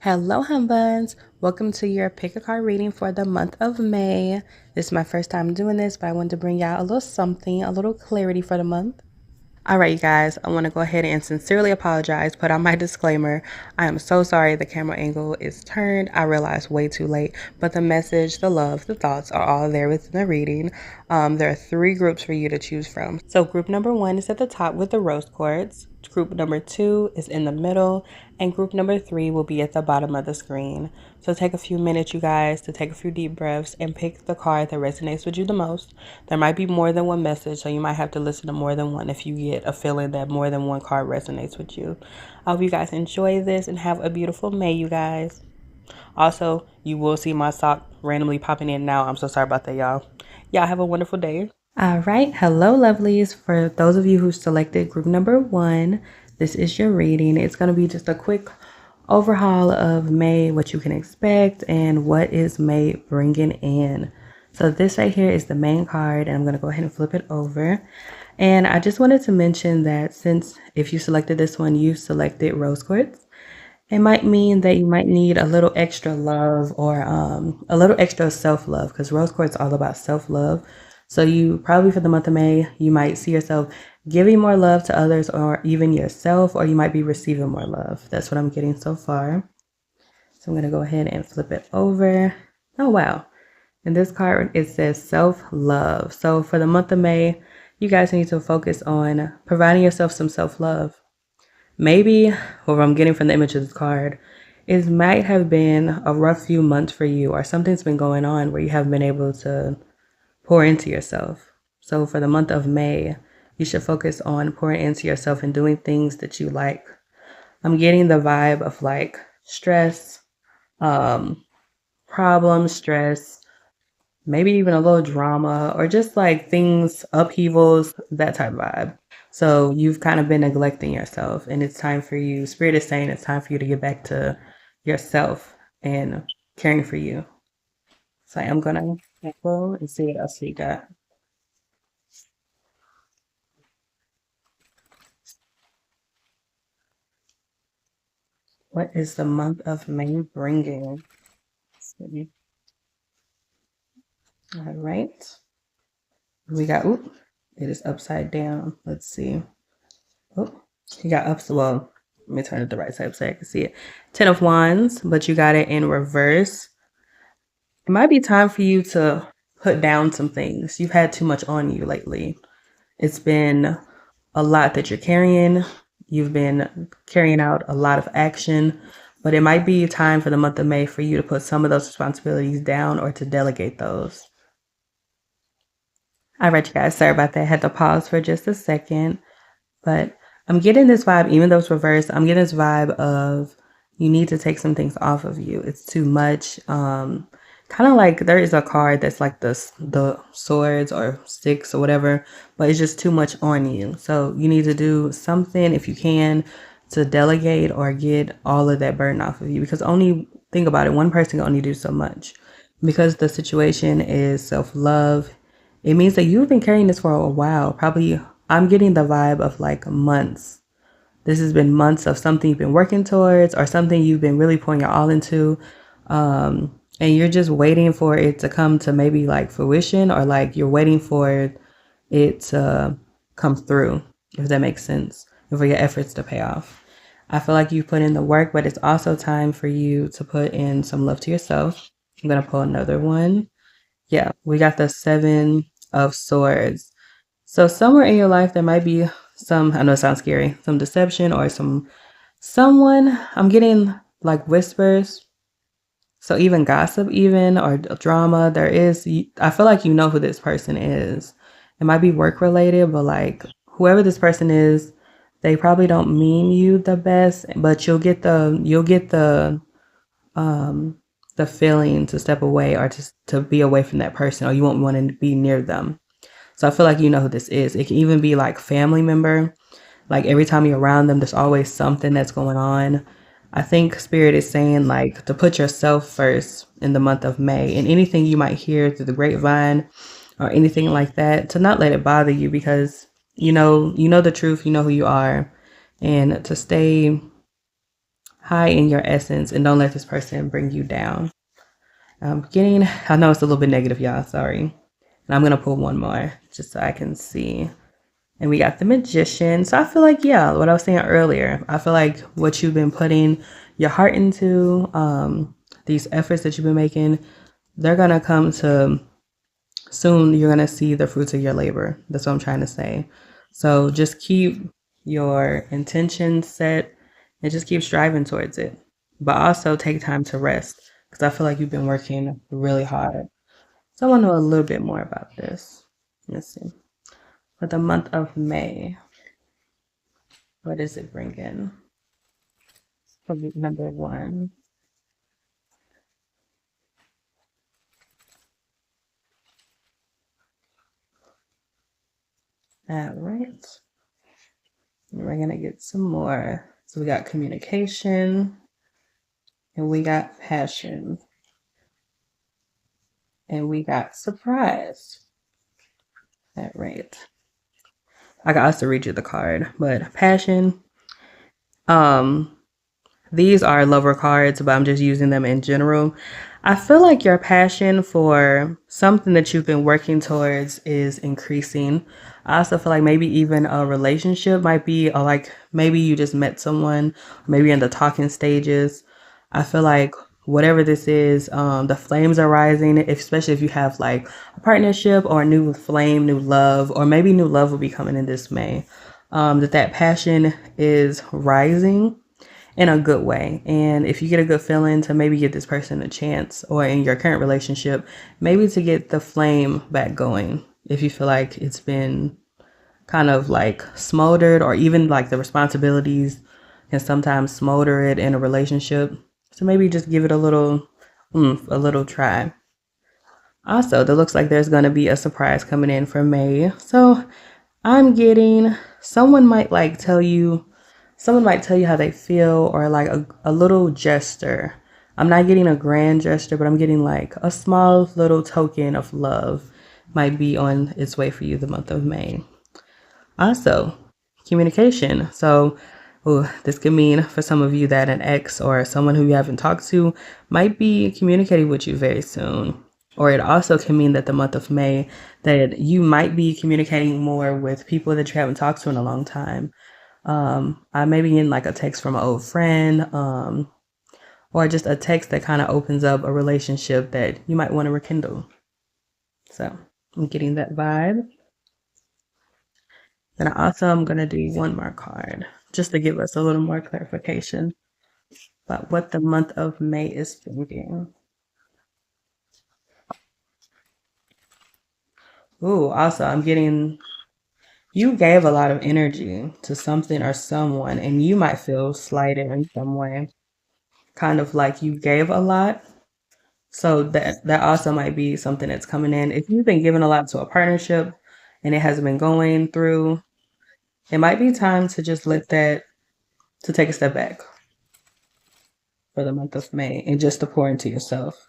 Hello, humbuns. Welcome to your pick a card reading for the month of May. This is my first time doing this, but I wanted to bring y'all a little something, a little clarity for the month. All right, you guys, I want to go ahead and sincerely apologize, put on my disclaimer. I am so sorry the camera angle is turned. I realized way too late, but the message, the love, the thoughts are all there within the reading. There are 3 groups for you to choose from. So group number 1 is at the top with the rose quartz. Group number 2 is in the middle, and group number 3 will be at the bottom of the screen. So take a few minutes, you guys, to take a few deep breaths and pick the card that resonates with you the most. There might be more than one message, so you might have to listen to more than one if you get a feeling that more than one card resonates with you. I hope you guys enjoy this and have a beautiful May, you guys. Also, you will see my sock randomly popping in now. I'm so sorry about that, y'all. Y'all have a wonderful day. All right. Hello, lovelies. For those of you who selected group number 1, this is your reading. It's going to be just a quick overhaul of May, what you can expect, and what is May bringing in. So this right here is the main card, and I'm going to go ahead and flip it over. And I just wanted to mention that since if you selected this one, you selected rose quartz, it might mean that you might need a little extra love or a little extra self-love, because rose quartz is all about self-love. So you probably for the month of May, you might see yourself giving more love to others or even yourself, or you might be receiving more love. That's what I'm getting so far. So I'm going to go ahead and flip it over. Oh, wow. In this card, it says self-love. So for the month of May, you guys need to focus on providing yourself some self-love. Maybe what I'm getting from the image of this card is might have been a rough few months for you, or something's been going on where you haven't been able to pour into yourself. So for the month of May, you should focus on pouring into yourself and doing things that you like. I'm getting the vibe of like stress, problems, stress, maybe even a little drama, or just like things, upheavals, that type of vibe. So you've kind of been neglecting yourself, and it's time for you. Spirit is saying it's time for you to get back to yourself and caring for you. So I'm gonna go and see what else we got. What is the month of May bringing? All right. We got, oop, it is upside down. Let's see. Oh, you got ups. Well, let me turn it the right side so I can see it. 10 of Wands, but you got it in reverse. It might be time for you to put down some things. You've had too much on you lately. It's been a lot that you're carrying. You've been carrying out a lot of action, but it might be time for the month of May for you to put some of those responsibilities down or to delegate those. All right, you guys, sorry about that. I had to pause for just a second, but I'm getting this vibe, even though it's reversed, I'm getting this vibe of you need to take some things off of you. It's too much. Kind of like there is a card that's like the swords or sticks or whatever, but it's just too much on you. So you need to do something if you can to delegate or get all of that burden off of you, because only think about it, one person can only do so much. Because the situation is self-love, it means that you've been carrying this for a while. Probably I'm getting the vibe of like months. This has been months of something you've been working towards or something you've been really pouring your all into. And you're just waiting for it to come to maybe like fruition, or like you're waiting for it to come through, if that makes sense, and for your efforts to pay off. I feel like you put in the work, but it's also time for you to put in some love to yourself. I'm going to pull another one. Yeah, we got the 7 of Swords. So somewhere in your life, there might be some, I know it sounds scary, some deception or someone, I'm getting like whispers. So even gossip, even, or drama, there is, I feel like you know who this person is. It might be work related, but like whoever this person is, they probably don't mean you the best, but the feeling to step away or to be away from that person, or you won't want to be near them. So I feel like you know who this is. It can even be like family member. Like every time you're around them, there's always something that's going on. I think Spirit is saying like to put yourself first in the month of May, and anything you might hear through the grapevine or anything like that, to not let it bother you, because you know the truth, you know who you are, and to stay, high in your essence and don't let this person bring you down. I know it's a little bit negative, y'all, sorry. And I'm going to pull one more just so I can see. And we got the Magician. So I feel like, yeah, what I was saying earlier, I feel like what you've been putting your heart into, these efforts that you've been making, they're going to come to soon. You're going to see the fruits of your labor. That's what I'm trying to say. So just keep your intention set and just keep striving towards it. But also take time to rest because I feel like you've been working really hard. So I want to know a little bit more about this. Let's see. For the month of May, what does it bring in? For number one. All right. We're going to get some more. So we got communication and we got passion and we got surprise. All right. I got us to read you the card, but passion. These are lover cards, but I'm just using them in general. I feel like your passion for something that you've been working towards is increasing. I also feel like maybe even a relationship might be, or like maybe you just met someone, maybe in the talking stages. I feel like whatever this is, the flames are rising, especially if you have like a partnership or a new flame, new love, or maybe new love will be coming in this May. That passion is rising in a good way. And if you get a good feeling to maybe give this person a chance, or in your current relationship, maybe to get the flame back going. If you feel like it's been kind of like smoldered, or even like the responsibilities can sometimes smolder it in a relationship. So maybe just give it a little try. Also, it looks like there's going to be a surprise coming in for May. So I'm getting someone might tell you how they feel, or like a little gesture. I'm not getting a grand gesture, but I'm getting like a small little token of love might be on its way for you the month of May. Also, communication. So this could mean for some of you that an ex or someone who you haven't talked to might be communicating with you very soon. Or it also can mean that the month of May that you might be communicating more with people that you haven't talked to in a long time. I may be in like a text from an old friend, or just a text that kind of opens up a relationship that you might want to rekindle. So I'm getting that vibe. Then I'm going to do one more card just to give us a little more clarification about what the month of May is bringing. Ooh, also I'm getting, you gave a lot of energy to something or someone, and you might feel slighted in some way. Kind of like you gave a lot. So that also might be something that's coming in. If you've been giving a lot to a partnership and it hasn't been going through, it might be time to just to take a step back for the month of May and just to pour into yourself.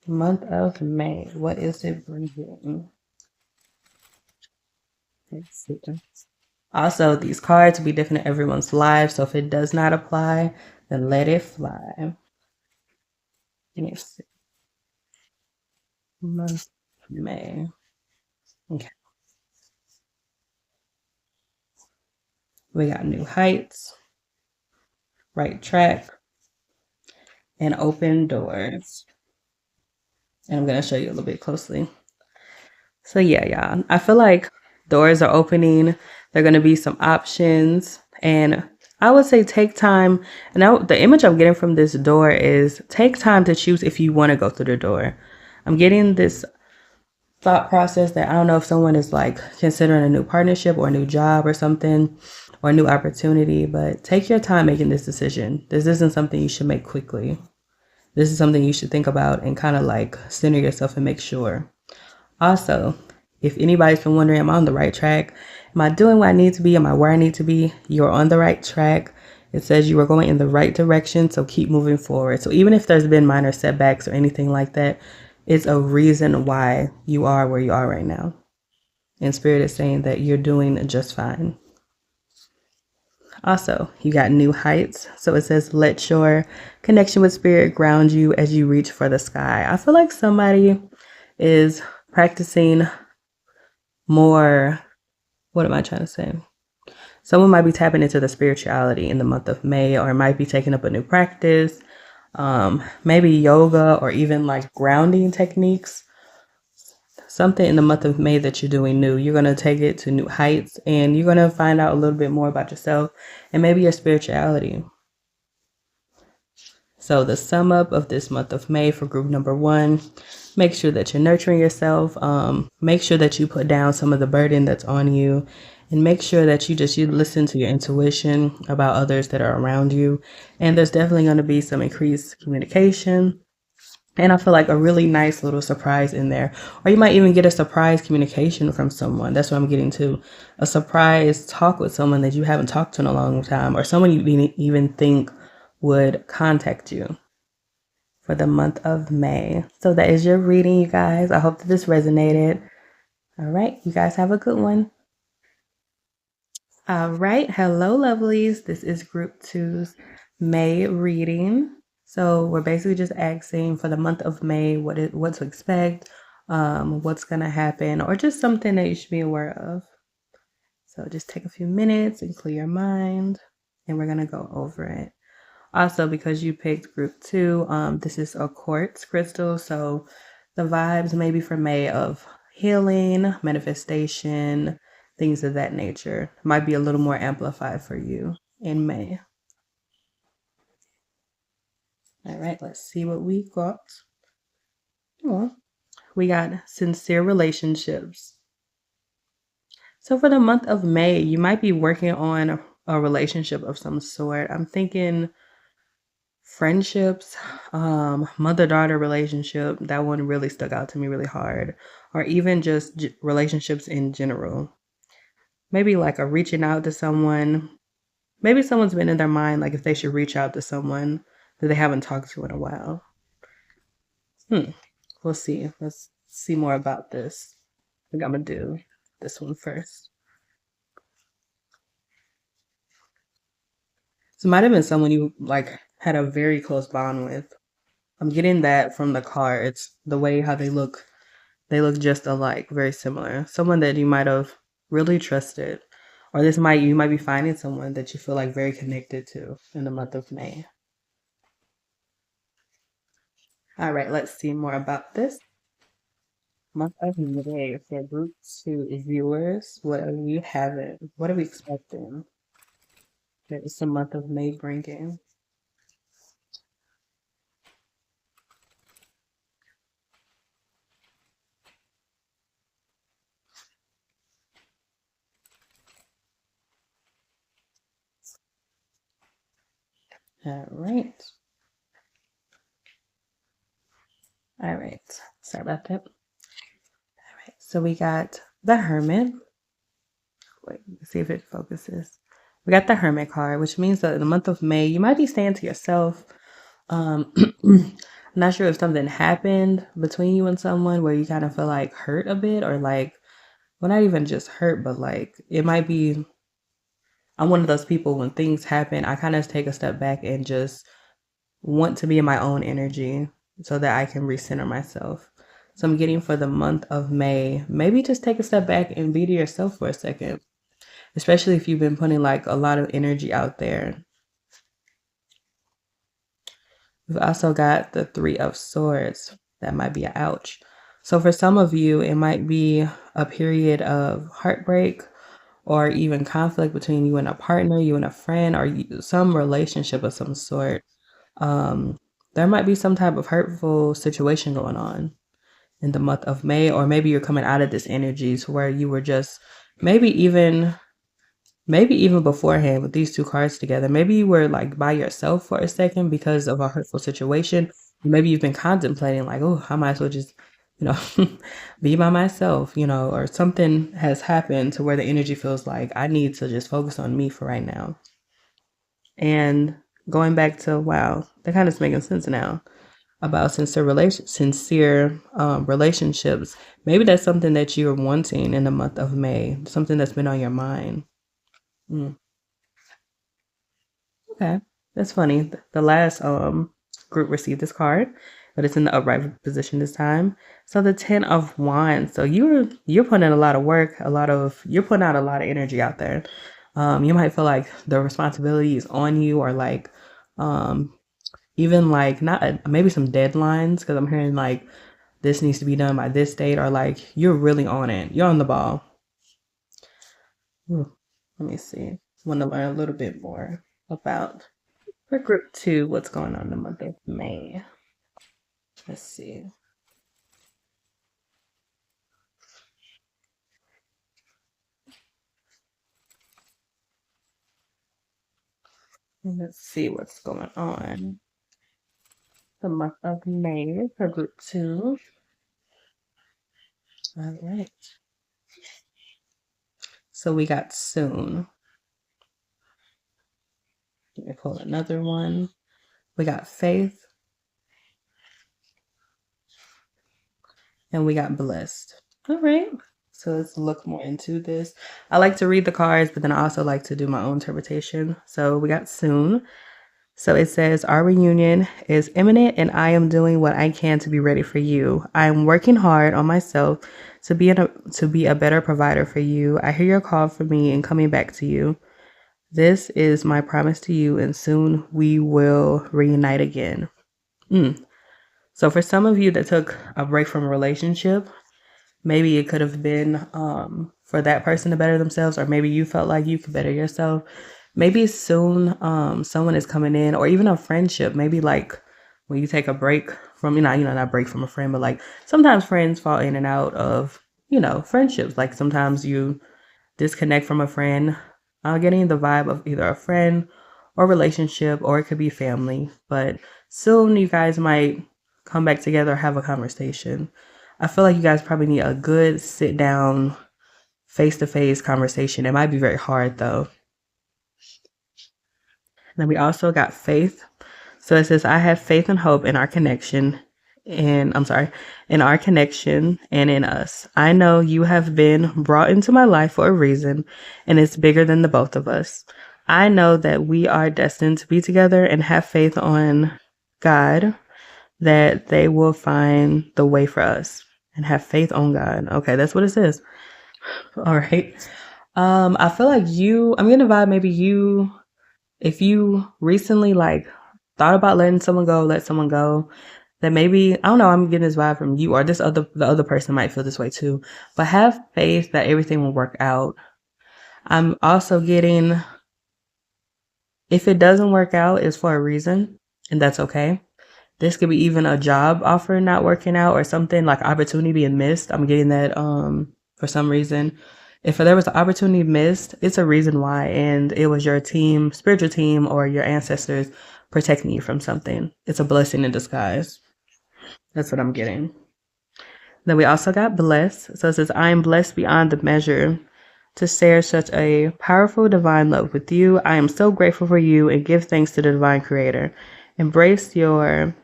Month of May, what is it bringing? Let's see. Also, these cards will be different in everyone's life, so if it does not apply, then let it fly. Let's see. Month of May. Okay. We got new heights, right track, and open doors. And I'm going to show you a little bit closely. So yeah, I feel like doors are opening. There are going to be some options, and I would say take time. And the image I'm getting from this door is take time to choose if you want to go through the door. I'm getting this thought process that I don't know if someone is like considering a new partnership or a new job or something, or a new opportunity, but take your time making this decision. This isn't something you should make quickly. This is something you should think about and kind of like center yourself and make sure. Also, if anybody's been wondering, am I on the right track? Am I doing what I need to be? Am I where I need to be? You're on the right track. It says you are going in the right direction, so keep moving forward. So even if there's been minor setbacks or anything like that, it's a reason why you are where you are right now. And Spirit is saying that you're doing just fine. Also, you got new heights. So it says, let your connection with spirit ground you as you reach for the sky. I feel like somebody is practicing more. What am I trying to say? Someone might be tapping into the spirituality in the month of May, or might be taking up a new practice, maybe yoga or even like grounding techniques. Something in the month of May that you're doing new. You're going to take it to new heights, and you're going to find out a little bit more about yourself and maybe your spirituality. So the sum up of this month of May for group number 1, make sure that you're nurturing yourself. Make sure that you put down some of the burden that's on you, and make sure that you listen to your intuition about others that are around you. And there's definitely going to be some increased communication. And I feel like a really nice little surprise in there. Or you might even get a surprise communication from someone. That's what I'm getting to. A surprise talk with someone that you haven't talked to in a long time, or someone you didn't even think would contact you for the month of May. So that is your reading, you guys. I hope that this resonated. All right, you guys have a good one. All right, hello lovelies. This is group 2's May reading. So we're basically just asking for the month of May what to expect, what's gonna happen, or just something that you should be aware of. So just take a few minutes and clear your mind, and we're gonna go over it. Also, because you picked group 2, this is a quartz crystal, so the vibes maybe for May of healing, manifestation, things of that nature might be a little more amplified for you in May. All right, let's see what we got. Well, we got sincere relationships. So for the month of May, you might be working on a relationship of some sort. I'm thinking friendships, mother-daughter relationship. That one really stuck out to me really hard. Or even just relationships in general. Maybe like a reaching out to someone. Maybe someone's been in their mind, like if they should reach out to someone that they haven't talked to in a while. We'll see. Let's see more about this. I think I'm gonna do this one first. So it might have been someone you like had a very close bond with. I'm getting that from the cards, the way how they look. They look just alike, very similar. Someone that you might have really trusted. Or you might be finding someone that you feel like very connected to in the month of May. All right, let's see more about this. Month of May for group 2 viewers. What are you having? What are we expecting? That is the month of May bringing. All right. All right. Sorry about that. All right. So we got the Hermit. Wait, see if it focuses. We got the Hermit card, which means that in the month of May, you might be staying to yourself. I'm not sure if something happened between you and someone where you kind of feel like hurt a bit, or like, well, not even just hurt, but like it might be. I'm one of those people when things happen, I kind of take a step back and just want to be in my own energy so that I can recenter myself. So I'm getting for the month of May, maybe just take a step back and be to yourself for a second, especially if you've been putting like a lot of energy out there. We've also got the 3 of Swords. That might be a ouch. So for some of you, it might be a period of heartbreak or even conflict between you and a partner, you and a friend, or some relationship of some sort. There might be some type of hurtful situation going on in the month of May, or maybe you're coming out of this energy to where you were just maybe even beforehand with these 2 cards together, maybe you were like by yourself for a second because of a hurtful situation. Maybe you've been contemplating like, oh, I might as well just, be by myself, or something has happened to where the energy feels like I need to just focus on me for right now. And going back to, wow, that kind of is making sense now about sincere relationships. Maybe that's something that you're wanting in the month of May, something that's been on your mind. Okay, that's funny. The last group received this card, but it's in the upright position this time. So the Ten of Wands. So you're putting in a lot of work, you're putting out a lot of energy out there. You might feel like the responsibility is on you, or like um even like not maybe some deadlines, because I'm hearing like this needs to be done by this date, or like you're really on it. You're on the ball. Let me see. I want to learn a little bit more about for group two, what's going on in the month of May. Let's see. Let's see what's going on. The month of May for group two. All right. So we got soon. Let me pull another one. We got faith. And we got blessed. All right. So let's look more into this. I like to read the cards, but then I also like to do my own interpretation. So we got soon. So it says, our reunion is imminent and I am doing what I can to be ready for you. I am working hard on myself to be a better provider for you. I hear your call for me and coming back to you. This is my promise to you, and soon we will reunite again. So for some of you that took a break from a relationship, maybe it could have been for that person to better themselves, or maybe you felt like you could better yourself. Maybe soon someone is coming in, or even a friendship. Maybe like when you take a break from, not break from a friend, but like sometimes friends fall in and out of, friendships. Like sometimes you disconnect from a friend. I'm getting the vibe of either a friend or relationship, or it could be family. But soon you guys might come back together, have a conversation. I feel like you guys probably need a good sit down, face to face conversation. It might be very hard though. Then we also got faith. So it says, I have faith and hope in our connection. In our connection and in us. I know you have been brought into my life for a reason, and it's bigger than the both of us. I know that we are destined to be together, and have faith on God that they will find the way for us, and have faith on God. Okay, that's what it says. All right. I feel like I'm getting a vibe, maybe if you recently like thought about letting someone go, let someone go, that maybe, I don't know, I'm getting this vibe from you, or the other person might feel this way too, but have faith that everything will work out. I'm also getting, if it doesn't work out, it's for a reason, and that's okay. This could be even a job offer not working out, or something like opportunity being missed. I'm getting that for some reason. If there was an opportunity missed, it's a reason why, and it was your team, spiritual team, or your ancestors protecting you from something. It's a blessing in disguise. That's what I'm getting. Then we also got blessed. So it says, I am blessed beyond the measure to share such a powerful divine love with you. I am so grateful for you and give thanks to the divine creator. Embrace your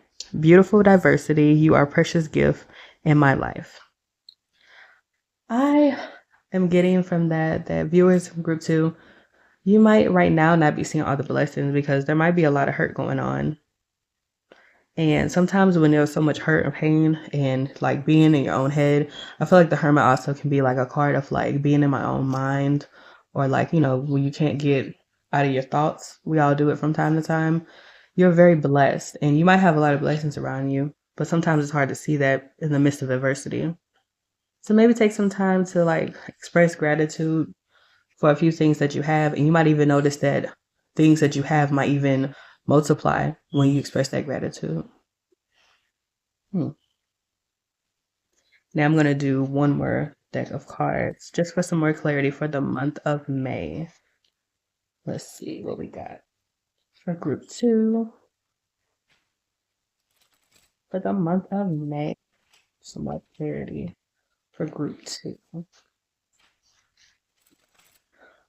beautiful diversity. You are a precious gift in my life. I am getting from that viewers from group two, you might right now not be seeing all the blessings, because there might be a lot of hurt going on. And sometimes when there's so much hurt and pain and like being in your own head, I feel like the hermit also can be like a card of like being in my own mind, or like, when you can't get out of your thoughts. We all do it from time to time. You're very blessed, and you might have a lot of blessings around you, but sometimes it's hard to see that in the midst of adversity. So maybe take some time to like express gratitude for a few things that you have, and you might even notice that things that you have might even multiply when you express that gratitude. Hmm. Now I'm going to do one more deck of cards just for some more clarity for the month of May. Let's see what we got for group two for the month of May. Some more clarity for group two.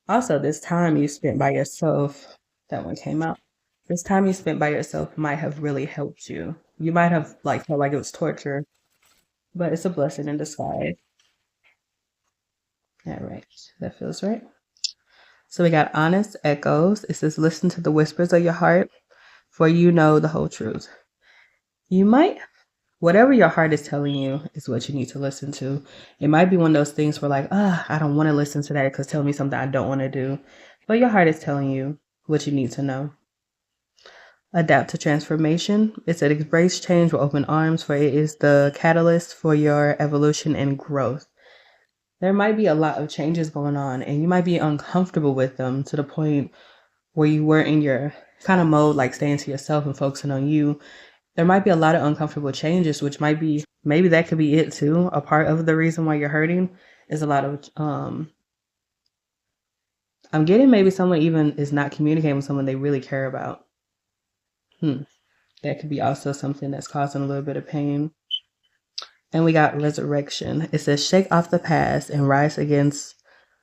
Also, this time you spent by yourself, that one came out. This time you spent by yourself might have really helped you. You might have like felt like it was torture, but it's a blessing in disguise. All right, that feels right. So we got honest echoes. It says, listen to the whispers of your heart, for you know the whole truth. You might, whatever your heart is telling you is what you need to listen to. It might be one of those things where like, I don't want to listen to that because tell me something I don't want to do. But your heart is telling you what you need to know. Adapt to transformation. It said embrace change with open arms, for it is the catalyst for your evolution and growth. There might be a lot of changes going on and you might be uncomfortable with them to the point where you were in your kind of mode, like staying to yourself and focusing on you. There might be a lot of uncomfortable changes, which might be, maybe that could be it too. A part of the reason why you're hurting is a lot of, I'm getting maybe someone even is not communicating with someone they really care about. That could be also something that's causing a little bit of pain. And we got resurrection. It says, shake off the past and rise again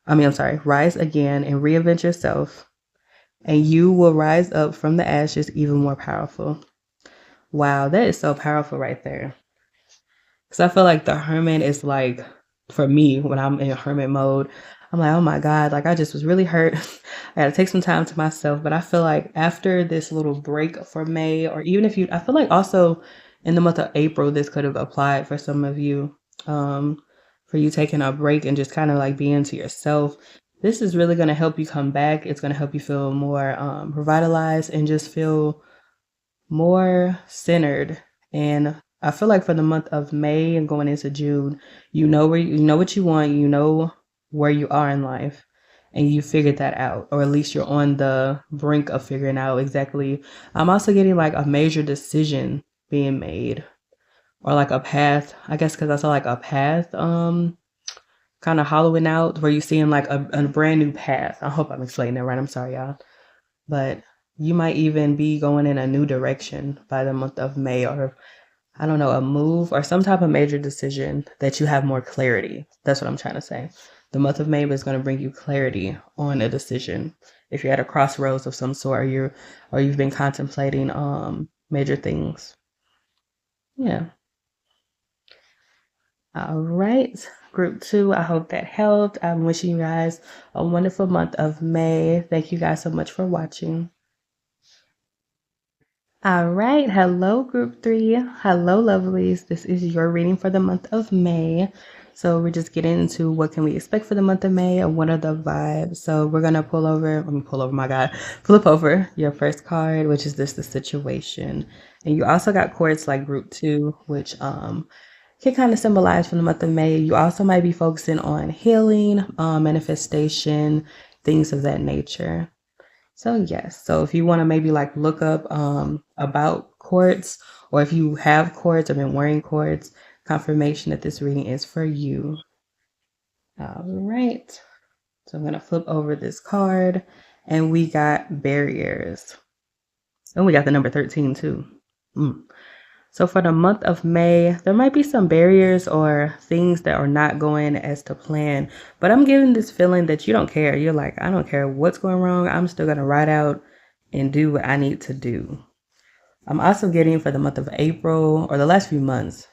and reinvent yourself, and you will rise up from the ashes even more powerful. Wow, that is so powerful right there. Because I feel like the hermit is like, for me, when I'm in hermit mode, I'm like, oh my God, like I just was really hurt. I got to take some time to myself. But I feel like after this little break for May, or even if you, I feel like also in the month of April, this could have applied for some of you, for you taking a break and just kind of like being to yourself. This is really going to help you come back. It's going to help you feel more revitalized and just feel more centered. And I feel like for the month of May and going into June, you know what you want, you know where you are in life, and you figured that out, or at least you're on the brink of figuring out exactly. I'm also getting like a major decision being made, or like a path, I guess, because I saw like a path kind of hollowing out where you're seeing like a brand new path. I hope I'm explaining that right. I'm sorry, y'all. But you might even be going in a new direction by the month of May, or I don't know, a move or some type of major decision that you have more clarity. That's what I'm trying to say. The month of May is going to bring you clarity on a decision. If you're at a crossroads of some sort, or you've been contemplating major things. Yeah. All right, group 2, I hope that helped. I'm wishing you guys a wonderful month of May. Thank you guys so much for watching. All right. Hello, group 3. Hello, lovelies. This is your reading for the month of May. So we're just getting into what can we expect for the month of May and what are the vibes. So we're going to flip over your first card, which is the situation. And you also got cards like group 2, which can kind of symbolize from the month of May. You also might be focusing on healing, manifestation, things of that nature. So yes, so if you want to maybe like look up about quartz, or if you have quartz or been wearing quartz, confirmation that this reading is for you. All right, so I'm gonna flip over this card, and we got barriers, and we got the number 13 too. So for the month of May, there might be some barriers or things that are not going as to plan, but I'm getting this feeling that you don't care. You're like, I don't care what's going wrong. I'm still going to ride out and do what I need to do. I'm also getting for the month of April, or the last few months,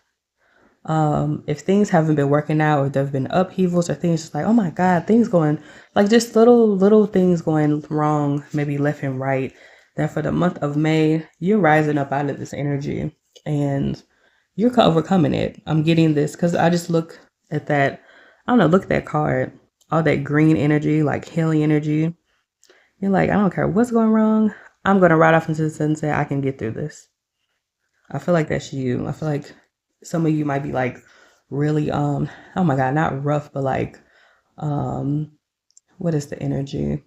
if things haven't been working out, or there have been upheavals, or things just like, oh my God, things going, like just little things going wrong, maybe left and right, then for the month of May, you're rising up out of this energy and you're overcoming it. I'm getting this because I just look at that, I don't know, look at that card, all that green energy, like healing energy. You're like, I don't care what's going wrong. I'm going to ride off into the sunset. I can get through this. I feel like that's you. I feel like some of you might be like really, oh my God, not rough, but like, what is the energy?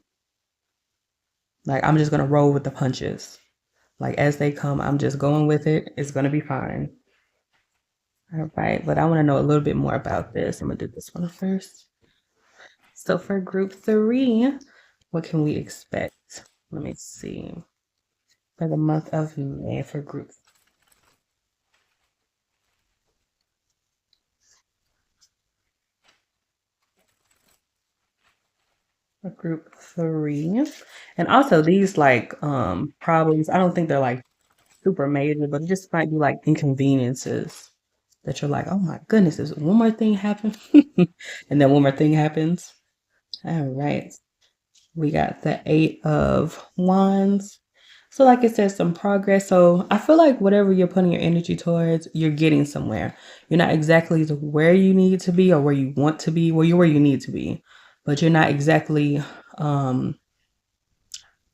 Like, I'm just going to roll with the punches. Like, as they come, I'm just going with it. It's going to be fine. All right, but I want to know a little bit more about this. I'm going to do this one first. So for group 3, what can we expect? Let me see. For the month of May for group. For group 3. And also these like problems, I don't think they're like super major, but it just might be like inconveniences that you're like, oh my goodness, is one more thing happen? And then one more thing happens. All right. We got the Eight of Wands. So like it says, some progress. So I feel like whatever you're putting your energy towards, you're getting somewhere. You're not exactly to where you need to be or where you want to be. Well, you're where you need to be, but you're not exactly,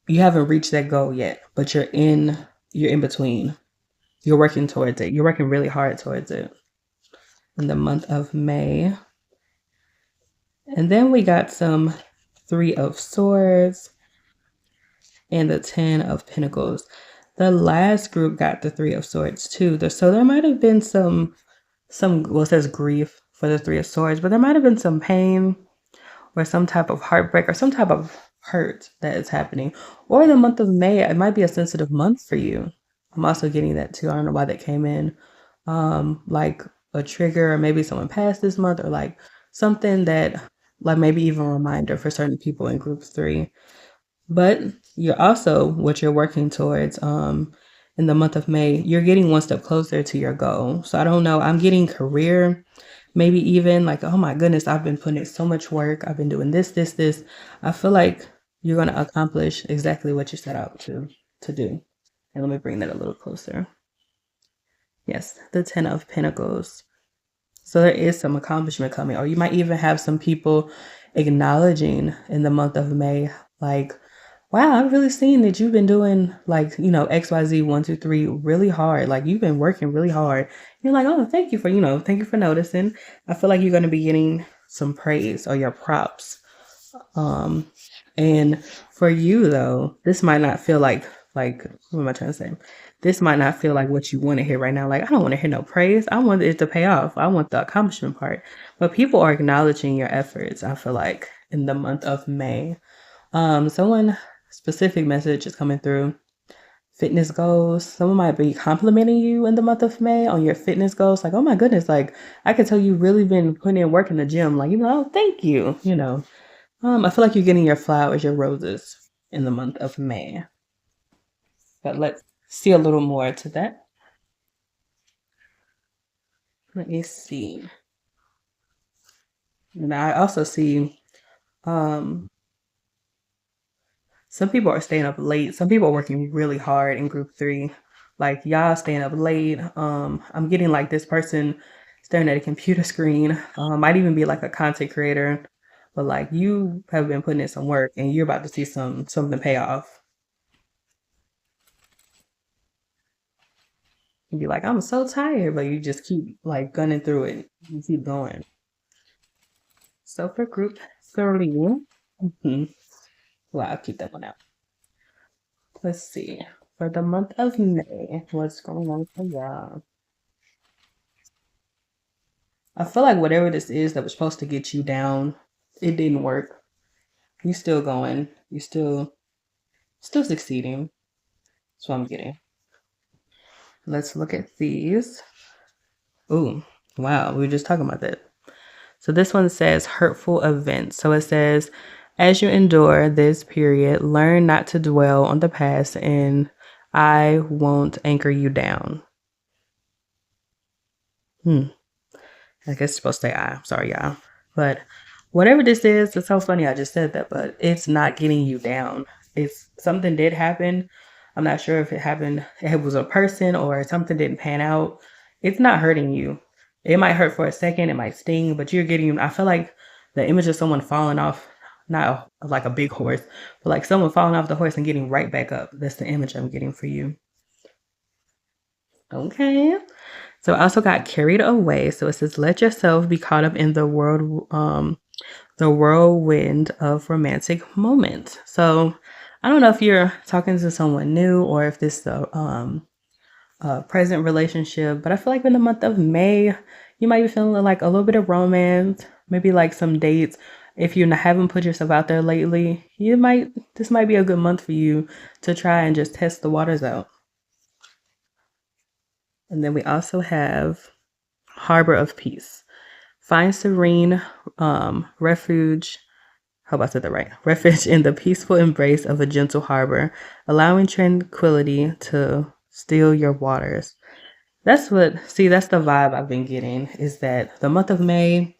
you haven't reached that goal yet, but you're in between. You're working towards it. You're working really hard towards it in the month of May. And then we got some Three of Swords and the Ten of Pentacles. The last group got the Three of Swords too. So there might have been some well, it says grief for the Three of Swords, but there might have been some pain or some type of heartbreak or some type of hurt that is happening. Or the month of May, it might be a sensitive month for you. I'm also getting that too. I don't know why that came in. Like a trigger, or maybe someone passed this month, or like something that, like maybe even a reminder for certain people in group 3. But you're also, what you're working towards, in the month of May, you're getting one step closer to your goal. So I don't know, I'm getting career, maybe even like, oh my goodness, I've been putting in so much work. I've been doing this. I feel like you're going to accomplish exactly what you set out to do. And let me bring that a little closer. Yes, the Ten of Pentacles. So there is some accomplishment coming, or you might even have some people acknowledging in the month of May, like, wow, I've really seen that you've been doing like, XYZ 1, 2, 3 really hard. Like you've been working really hard. You're like, oh, thank you for noticing. I feel like you're going to be getting some praise or your props. And for you though, this might not feel like what am I trying to say? This might not feel like what you want to hear right now. Like, I don't want to hear no praise. I want it to pay off. I want the accomplishment part. But people are acknowledging your efforts, I feel like, in the month of May. Someone specific message is coming through. Fitness goals. Someone might be complimenting you in the month of May on your fitness goals. Like, oh my goodness, like I can tell you've really been putting in work in the gym. Like, oh, thank you. I feel like you're getting your flowers, your roses in the month of May. But let's see a little more to that. Let me see. And I also see some people are staying up late. Some people are working really hard in group 3. Like y'all staying up late. I'm getting like this person staring at a computer screen. Might even be like a content creator. But like you have been putting in some work and you're about to see something pay off. You'd be like, I'm so tired, but you just keep like gunning through it. You keep going. So for group 3, well, I'll keep that one out. Let's see. For the month of May, what's going on for y'all? I feel like whatever this is that was supposed to get you down, it didn't work. You still going. You still succeeding. That's what I'm getting. Let's look at these. Ooh, wow, we were just talking about that. So this one says hurtful events. So it says, as you endure this period, learn not to dwell on the past, and I won't anchor you down. I guess it's supposed to say I. Sorry, y'all. But whatever this is, it's so funny I just said that, but it's not getting you down. It's something did happen. I'm not sure if it was a person or something didn't pan out. It's not hurting you. It might hurt for a second, it might sting, but I feel like the image of someone falling off, not like a big horse, but like someone falling off the horse and getting right back up. That's the image I'm getting for you. Okay. So I also got carried away. So it says, let yourself be caught up in the whirlwind of romantic moments. So I don't know if you're talking to someone new or if this is a present relationship, but I feel like in the month of May, you might be feeling like a little bit of romance, maybe like some dates. If you haven't put yourself out there lately, this might be a good month for you to try and just test the waters out. And then we also have Harbor of Peace. Find serene refuge. Hope I said that right. Refuge in the peaceful embrace of a gentle harbor, allowing tranquility to still your waters. That's the vibe I've been getting, is that the month of May,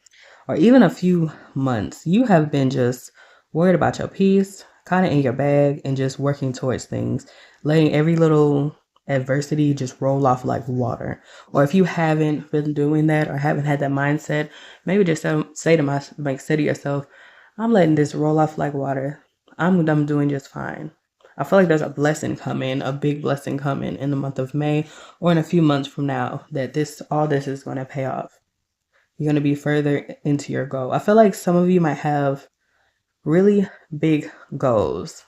or even a few months, you have been just worried about your peace, kind of in your bag, and just working towards things, letting every little adversity just roll off like water. Or if you haven't been doing that or haven't had that mindset, maybe just say to yourself, I'm letting this roll off like water. I'm doing just fine. I feel like there's a blessing coming, a big blessing coming in the month of May or in a few months from now that all this is going to pay off. You're going to be further into your goal. I feel like some of you might have really big goals.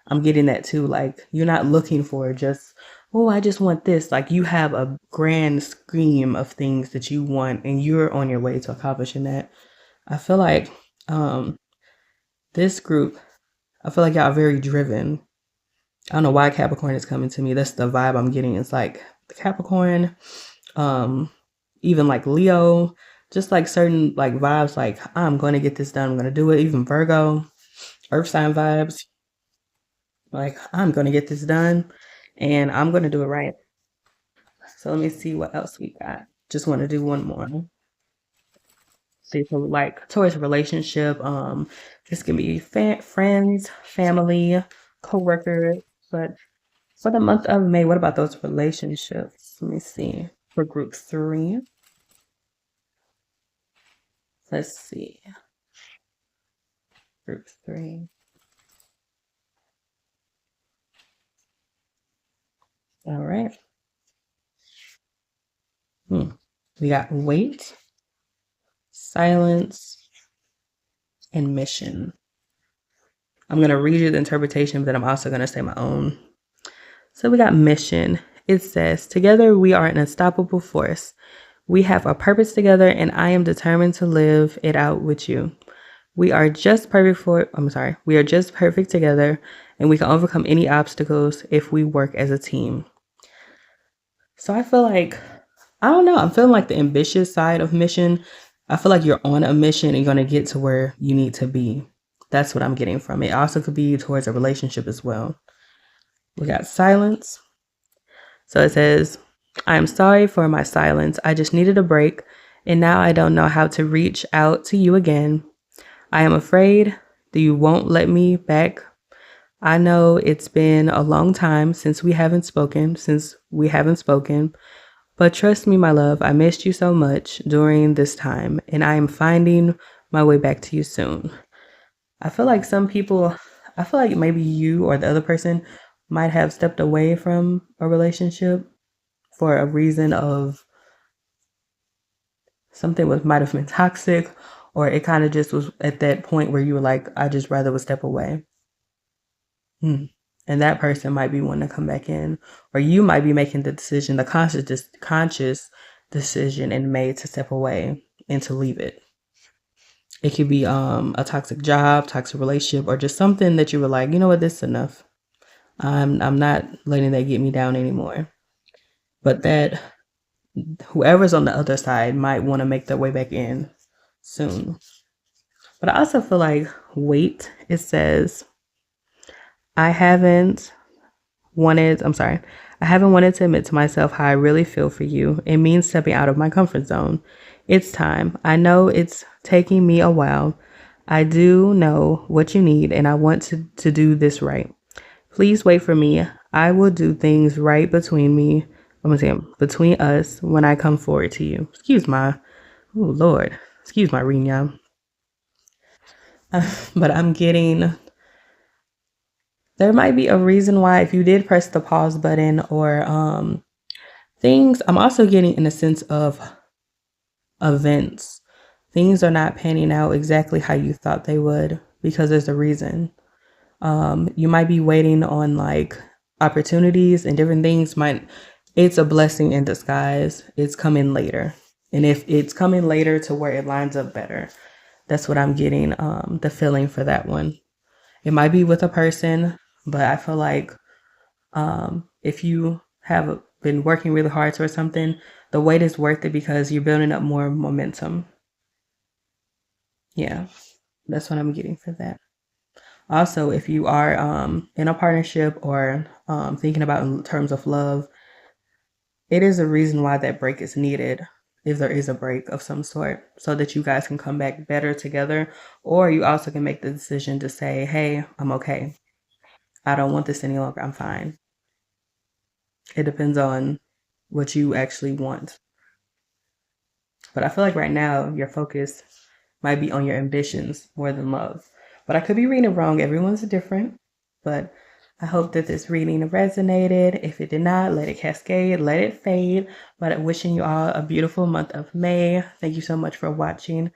I'm getting that too. Like, you're not looking for just, oh, I just want this. Like, you have a grand scheme of things that you want and you're on your way to accomplishing that. I feel like this group, I feel like y'all are very driven. I don't know why Capricorn is coming to me. That's the vibe I'm getting. It's like the Capricorn, even like Leo, just like certain like vibes, like I'm going to get this done. I'm going to do it. Even Virgo, earth sign vibes, like I'm going to get this done and I'm going to do it right. So let me see what else we got. Just want to do one more. See, so like towards a relationship, this can be friends, family, co-workers, but for the month of May, what about those relationships? Let me see. For group 3, let's see. Group 3. All right. We got wait, silence, and mission. I'm going to read you the interpretation, but I'm also going to say my own. So we got mission. It says, together we are an unstoppable force. We have a purpose together, and I am determined to live it out with you. We are just perfect together, and we can overcome any obstacles if we work as a team. So I feel like, I don't know, I'm feeling like the ambitious side of mission. I feel like you're on a mission and you're going to get to where you need to be. That's what I'm getting from it. Also could be towards a relationship as well. We got silence. So it says, I am sorry for my silence. I just needed a break, and now I don't know how to reach out to you again. I am afraid that you won't let me back. I know it's been a long time since we haven't spoken, but trust me, my love, I missed you so much during this time, and I am finding my way back to you soon. I feel like maybe you or the other person might have stepped away from a relationship for a reason of something might have been toxic, or it kind of just was at that point where you were like, I just rather would step away. And that person might be wanting to come back in, or you might be making the decision, the conscious decision in May to step away and to leave it. It could be a toxic job, toxic relationship, or just something that you were like, you know what, this is enough. I'm not letting that get me down anymore. But that whoever's on the other side might want to make their way back in soon. But I also feel like wait, it says, I haven't wanted to admit to myself how I really feel for you. It means stepping out of my comfort zone. It's time. I know it's taking me a while. I do know what you need, and I want to do this right. Please wait for me. I will do things right between us when I come forward to you. Excuse my reading, y'all. But I'm getting, there might be a reason why if you did press the pause button or things, I'm also getting in a sense of events. Things are not panning out exactly how you thought they would because there's a reason. You might be waiting on like opportunities and different things. It's a blessing in disguise. It's coming later. And if it's coming later to where it lines up better, that's what I'm getting, the feeling for that one. It might be with a person, but I feel like if you have been working really hard towards something, the wait is worth it because you're building up more momentum. Yeah, that's what I'm getting for that. Also, if you are in a partnership or thinking about in terms of love, it is a reason why that break is needed. if there is a break of some sort, so that you guys can come back better together. Or you also can make the decision to say, hey, I'm okay. I don't want this any longer. I'm fine. It depends on what you actually want. But I feel like right now your focus might be on your ambitions more than love. But I could be reading it wrong. Everyone's different. But I hope that this reading resonated. If it did not, let it cascade, let it fade. But I'm wishing you all a beautiful month of May. Thank you so much for watching.